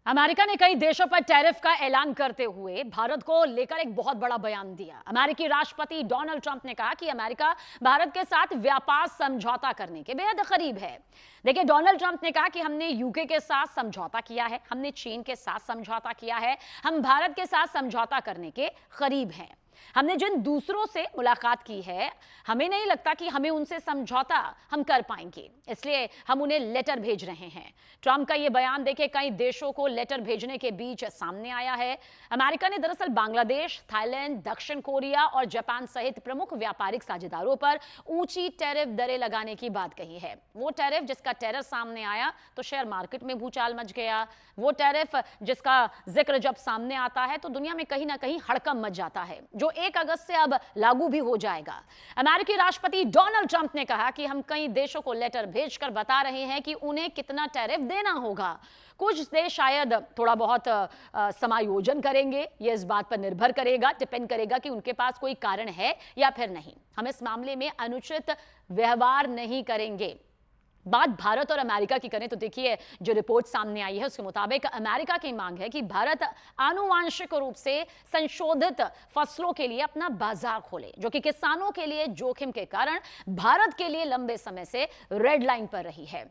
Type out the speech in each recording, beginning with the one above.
America ने कई देशों पर टैरिफ का ऐलान करते हुए भारत को लेकर एक बहुत बड़ा बयान दिया। अमेरिकी राष्ट्रपति डोनाल्ड ट्रंप ने कहा कि अमेरिका भारत के साथ व्यापार समझौता करने के बेहद करीब है। देखिए, डोनाल्ड ट्रंप ने कहा कि हमने यूके के साथ समझौता किया है, हमने चीन के साथ समझौता किया है, हम भारत के साथ समझौता करने के करीब हैं। हमने जिन दूसरों से मुलाकात की है, हमें नहीं लगता कि हमें उनसे समझौता हम कर पाएंगे, इसलिए हम उन्हें लेटर भेज रहे हैं। ट्रंप का यह बयान देखे कई देशों को लेटर भेजने के बीच सामने आया है। अमेरिका ने दरअसल बांग्लादेश, थाईलैंड, दक्षिण कोरिया और जापान सहित प्रमुख व्यापारिक साझेदारों पर ऊंची टैरिफ दरें लगाने की बात कही है। वो टैरिफ जिसका टेरर सामने आया तो शेयर मार्केट में भूचाल मच गया। वो टैरिफ जिसका जिक्र जब सामने आता है तो दुनिया में कहीं ना कहीं हड़कंप मच जाता है, जो 1 अगस्त से अब लागू भी हो जाएगा। अमेरिकी राष्ट्रपति डोनाल्ड ट्रंप ने कहा कि हम कई देशों को लेटर भेजकर बता रहे हैं कि उन्हें कितना टैरिफ देना होगा। कुछ देश शायद थोड़ा बहुत समायोजन करेंगे, यह इस बात पर निर्भर करेगा, डिपेंड करेगा कि उनके पास कोई कारण है या फिर नहीं। हम इस मामले में अनुचित व्यवहार नहीं करेंगे। बात भारत और अमेरिका की करें तो देखिए, जो रिपोर्ट सामने आई है उसके मुताबिक अमेरिका की मांग है कि भारत आनुवांशिक रूप से संशोधित फसलों के लिए अपना बाजार खोले, जो कि किसानों के लिए जोखिम के कारण भारत के लिए लंबे समय से रेड लाइन पर रही है।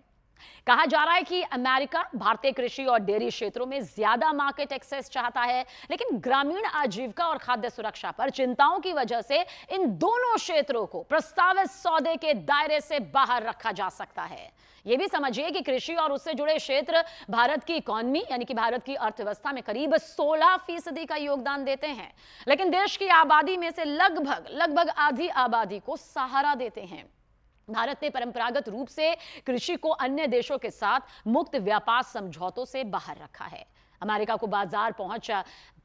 कहा जा रहा है कि अमेरिका भारतीय कृषि और डेयरी क्षेत्रों में ज्यादा मार्केट एक्सेस चाहता है, लेकिन ग्रामीण आजीविका और खाद्य सुरक्षा पर चिंताओं की वजह से इन दोनों क्षेत्रों को प्रस्तावित सौदे के दायरे से बाहर रखा जा सकता है। यह भी समझिए कि कृषि और उससे जुड़े क्षेत्र भारत की इकोनॉमी यानी कि भारत की अर्थव्यवस्था में करीब 16% का योगदान देते हैं, लेकिन देश की आबादी में से लगभग आधी आबादी को सहारा देते हैं। भारत ने परंपरागत रूप से कृषि को अन्य देशों के साथ मुक्त व्यापार समझौतों से बाहर रखा है। अमेरिका को बाजार पहुंच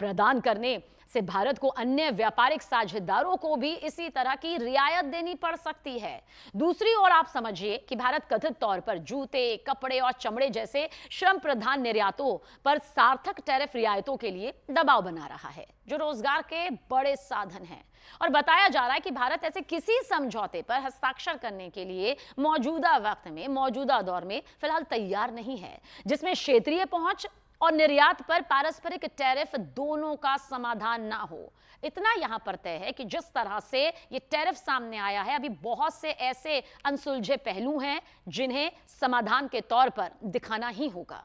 प्रदान करने से भारत को अन्य व्यापारिक साझेदारों को भी इसी तरह की रियायत देनी पड़ सकती है। दूसरी ओर आप समझिए कि भारत कथित तौर पर जूते, कपड़े और चमड़े जैसे श्रम प्रधान निर्यातों पर सार्थक टैरिफ रियायतों के लिए दबाव बना रहा है, जो रोजगार के बड़े साधन हैं। और बताया जा रहा है कि भारत ऐसे किसी समझौते पर हस्ताक्षर करने के लिए मौजूदा वक्त में, मौजूदा दौर में फिलहाल तैयार नहीं है, जिसमें क्षेत्रीय पहुंच और निर्यात पर पारस्परिक टैरिफ दोनों का समाधान ना हो। इतना यहां पर तय है कि जिस तरह से ये टैरिफ सामने आया है, अभी बहुत से ऐसे अनसुलझे पहलू हैं जिन्हें समाधान के तौर पर दिखाना ही होगा।